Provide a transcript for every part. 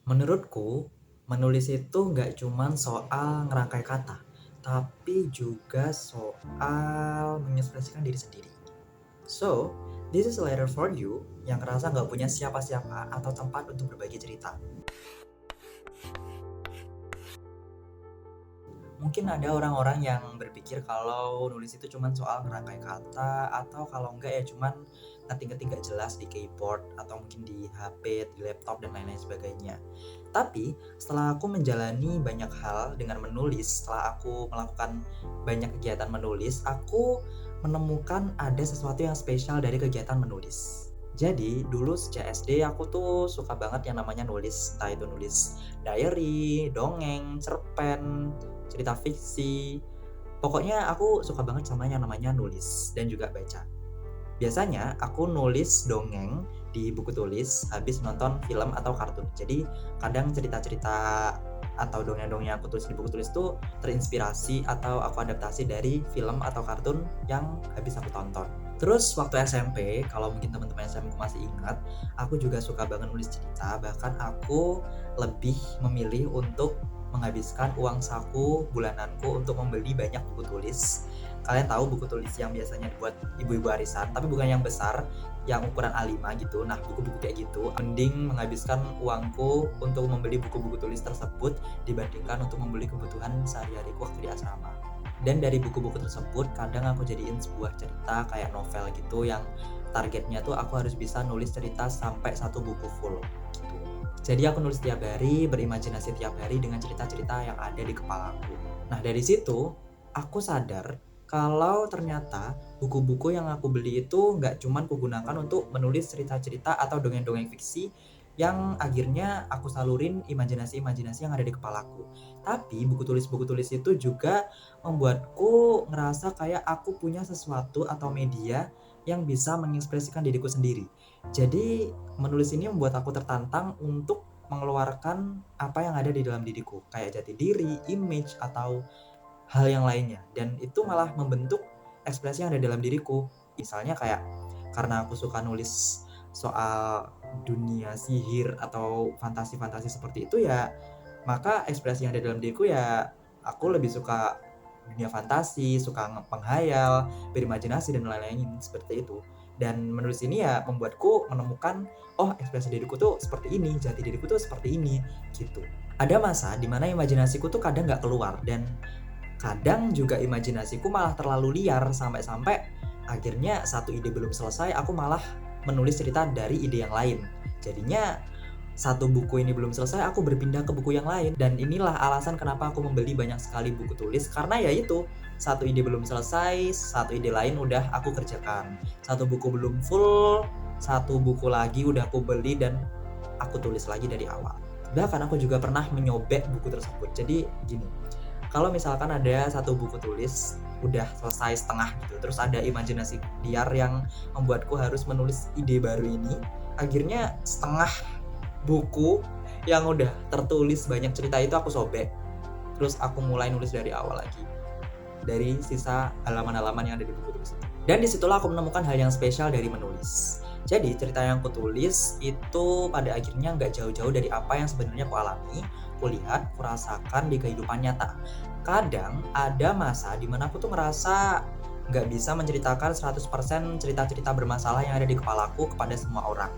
Menurutku, menulis itu nggak cuman soal ngerangkai kata, tapi juga soal mengekspresikan diri sendiri. So, this is a letter for you yang ngerasa nggak punya siapa-siapa atau tempat untuk berbagi cerita. Mungkin ada orang-orang yang berpikir kalau nulis itu cuman soal ngerangkai kata, atau kalau enggak ya cuman ngetik-ngetik gak jelas di keyboard atau mungkin di HP, di laptop dan lain-lain sebagainya. Tapi setelah aku menjalani banyak hal dengan menulis, setelah aku melakukan banyak kegiatan menulis, aku menemukan ada sesuatu yang spesial dari kegiatan menulis. Jadi dulu sejak SD aku tuh suka banget yang namanya nulis, entah itu nulis diary, dongeng, cerpen, cerita fiksi. Pokoknya aku suka banget sama yang namanya nulis dan juga baca. Biasanya aku nulis dongeng di buku tulis habis nonton film atau kartun. Jadi kadang cerita-cerita atau dongeng-dongeng yang aku tulis di buku tulis tuh terinspirasi atau aku adaptasi dari film atau kartun yang habis aku tonton. Terus waktu SMP, kalau mungkin teman-teman SMP masih ingat, aku juga suka banget nulis cerita. Bahkan aku lebih memilih untuk menghabiskan uang saku bulananku untuk membeli banyak buku tulis. Kalian tahu buku tulis yang biasanya buat ibu-ibu arisan, tapi bukan yang besar, yang ukuran A5 gitu. Nah, buku-buku kayak gitu, mending menghabiskan uangku untuk membeli buku-buku tulis tersebut dibandingkan untuk membeli kebutuhan sehari-hariku waktu di asrama. Dan dari buku-buku tersebut, kadang aku jadiin sebuah cerita kayak novel gitu, yang targetnya tuh aku harus bisa nulis cerita sampai satu buku full gitu. Jadi aku nulis tiap hari, berimajinasi tiap hari dengan cerita-cerita yang ada di kepalaku. Nah, dari situ aku sadar kalau ternyata buku-buku yang aku beli itu nggak cuman kugunakan untuk menulis cerita-cerita atau dongeng-dongeng fiksi yang akhirnya aku salurin imajinasi-imajinasi yang ada di kepalaku. Tapi buku tulis itu juga membuatku ngerasa kayak aku punya sesuatu atau media yang bisa mengekspresikan diriku sendiri. Jadi menulis ini membuat aku tertantang untuk mengeluarkan apa yang ada di dalam diriku, kayak jati diri, image, atau hal yang lainnya, dan itu malah membentuk ekspresi yang ada dalam diriku. Misalnya kayak karena aku suka nulis soal dunia sihir atau fantasi-fantasi seperti itu ya, maka ekspresi yang ada dalam diriku ya aku lebih suka dunia fantasi, suka menghayal, berimajinasi dan lain-lain seperti itu. Dan menulis ini ya membuatku menemukan, oh ekspresi diriku tuh seperti ini, jati diriku tuh seperti ini, gitu. Ada masa dimana imajinasiku tuh kadang nggak keluar, dan kadang juga imajinasiku malah terlalu liar sampai-sampai akhirnya satu ide belum selesai aku malah menulis cerita dari ide yang lain. Jadinya satu buku ini belum selesai aku berpindah ke buku yang lain, dan inilah alasan kenapa aku membeli banyak sekali buku tulis, karena ya itu, satu ide belum selesai, satu ide lain udah aku kerjakan. Satu buku belum full, satu buku lagi udah aku beli dan aku tulis lagi dari awal. Bahkan aku juga pernah menyobek buku tersebut. Jadi gini, kalau misalkan ada satu buku tulis udah selesai setengah gitu, terus ada imajinasi liar yang membuatku harus menulis ide baru ini, akhirnya setengah buku yang udah tertulis banyak cerita itu aku sobek, terus aku mulai nulis dari awal lagi dari sisa halaman-halaman yang ada di buku tulis itu. Dan disitulah aku menemukan hal yang spesial dari menulis. Jadi cerita yang aku tulis itu pada akhirnya nggak jauh-jauh dari apa yang sebenarnya aku alami, kulihat, kurasakan di kehidupan nyata. Kadang ada masa dimana aku tuh ngerasa nggak bisa menceritakan 100% cerita-cerita bermasalah yang ada di kepalaku kepada semua orang.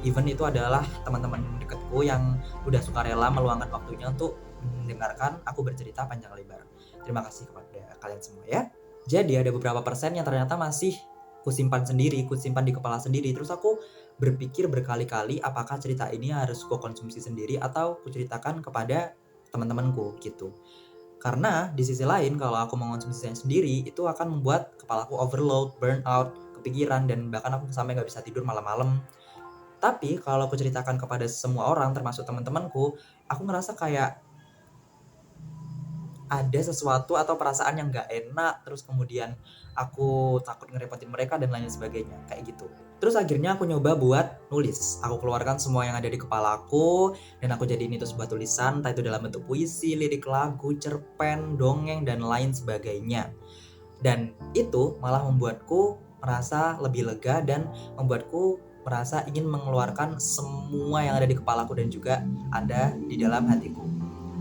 Even itu adalah teman-teman dekatku yang udah sukarela meluangkan waktunya untuk mendengarkan aku bercerita panjang lebar. Terima kasih kepada kalian semua ya. Jadi ada beberapa persen yang ternyata masih kusimpan sendiri, kusimpan di kepala sendiri. Terus aku berpikir berkali-kali apakah cerita ini harus ku konsumsi sendiri atau kuceritakan kepada teman-temanku gitu. Karena di sisi lain kalau aku mengonsumsinya sendiri itu akan membuat kepalaku overload, burnout, kepikiran, dan bahkan aku sampai nggak bisa tidur malam-malam. Tapi kalau aku ceritakan kepada semua orang termasuk teman-temanku, aku ngerasa kayak ada sesuatu atau perasaan yang nggak enak, terus kemudian aku takut ngerepotin mereka dan lain sebagainya, kayak gitu. Terus akhirnya aku nyoba buat nulis. Aku keluarkan semua yang ada di kepalaku dan aku jadiin itu sebuah tulisan, entah itu dalam bentuk puisi, lirik lagu, cerpen, dongeng, dan lain sebagainya. Dan itu malah membuatku merasa lebih lega dan membuatku merasa ingin mengeluarkan semua yang ada di kepalaku dan juga ada di dalam hatiku.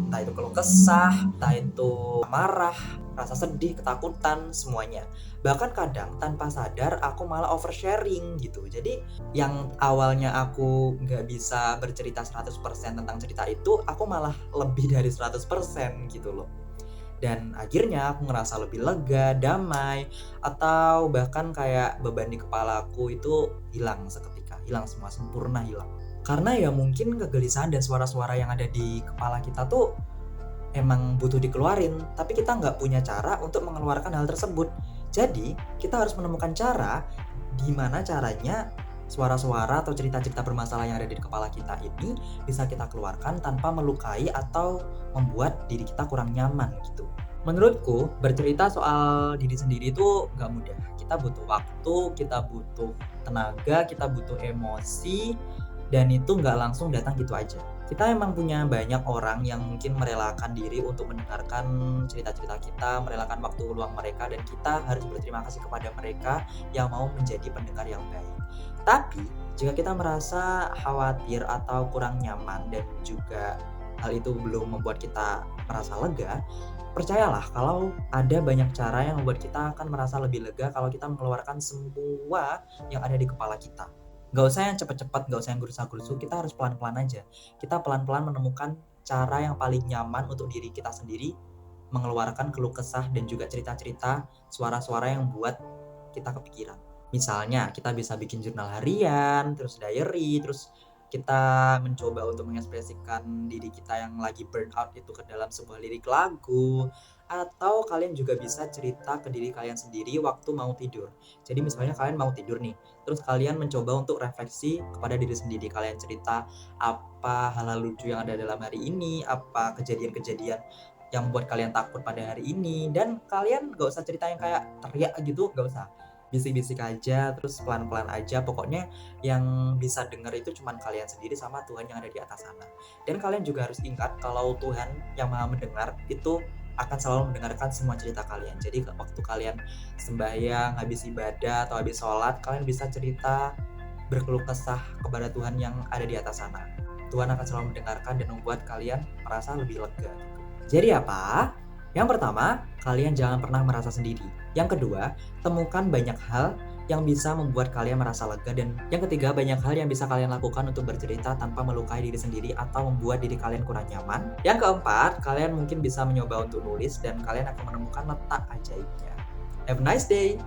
Entah itu keluh kesah, entah itu marah, rasa sedih, ketakutan, semuanya. Bahkan kadang tanpa sadar aku malah oversharing gitu. Jadi yang awalnya aku nggak bisa bercerita 100% tentang cerita itu, aku malah lebih dari 100% gitu loh. Dan akhirnya aku ngerasa lebih lega, damai, atau bahkan kayak beban di kepalaku itu hilang seketika, hilang semua, sempurna hilang. Karena ya mungkin kegelisahan dan suara-suara yang ada di kepala kita tuh emang butuh dikeluarin, tapi kita nggak punya cara untuk mengeluarkan hal tersebut. Jadi, kita harus menemukan cara gimana caranya suara-suara atau cerita-cerita bermasalah yang ada di kepala kita ini bisa kita keluarkan tanpa melukai atau membuat diri kita kurang nyaman gitu. Menurutku, bercerita soal diri sendiri itu nggak mudah. Kita butuh waktu, kita butuh tenaga, kita butuh emosi, dan itu nggak langsung datang gitu aja. Kita emang punya banyak orang yang mungkin merelakan diri untuk mendengarkan cerita-cerita kita, merelakan waktu luang mereka, dan kita harus berterima kasih kepada mereka yang mau menjadi pendengar yang baik. Tapi, jika kita merasa khawatir atau kurang nyaman dan juga hal itu belum membuat kita merasa lega, percayalah kalau ada banyak cara yang membuat kita akan merasa lebih lega kalau kita mengeluarkan semua yang ada di kepala kita. Nggak usah yang cepet-cepet, nggak usah yang gerusa-gerusu, kita harus pelan-pelan aja. Kita pelan-pelan menemukan cara yang paling nyaman untuk diri kita sendiri, mengeluarkan keluh kesah dan juga cerita-cerita, suara-suara yang buat kita kepikiran. Misalnya, kita bisa bikin jurnal harian, terus diary, terus kita mencoba untuk mengekspresikan diri kita yang lagi burnout itu ke dalam sebuah lirik lagu, atau kalian juga bisa cerita ke diri kalian sendiri waktu mau tidur. Jadi misalnya kalian mau tidur nih, terus kalian mencoba untuk refleksi kepada diri sendiri. Kalian cerita apa hal-hal lucu yang ada dalam hari ini, apa kejadian-kejadian yang membuat kalian takut pada hari ini, dan kalian gak usah cerita yang kayak teriak gitu, gak usah. Bisik-bisik aja, terus pelan-pelan aja. Pokoknya yang bisa denger itu cuman kalian sendiri sama Tuhan yang ada di atas sana. Dan kalian juga harus ingat kalau Tuhan yang Maha Mendengar itu akan selalu mendengarkan semua cerita kalian. Jadi waktu kalian sembahyang, habis ibadah atau habis sholat, kalian bisa cerita berkeluh kesah kepada Tuhan yang ada di atas sana. Tuhan akan selalu mendengarkan dan membuat kalian merasa lebih lega. Jadi apa? Yang pertama, kalian jangan pernah merasa sendiri. Yang kedua, temukan banyak hal yang bisa membuat kalian merasa lega. Dan yang ketiga, banyak hal yang bisa kalian lakukan untuk bercerita tanpa melukai diri sendiri atau membuat diri kalian kurang nyaman. Yang keempat, kalian mungkin bisa mencoba untuk nulis dan kalian akan menemukan letak ajaibnya. Have a nice day!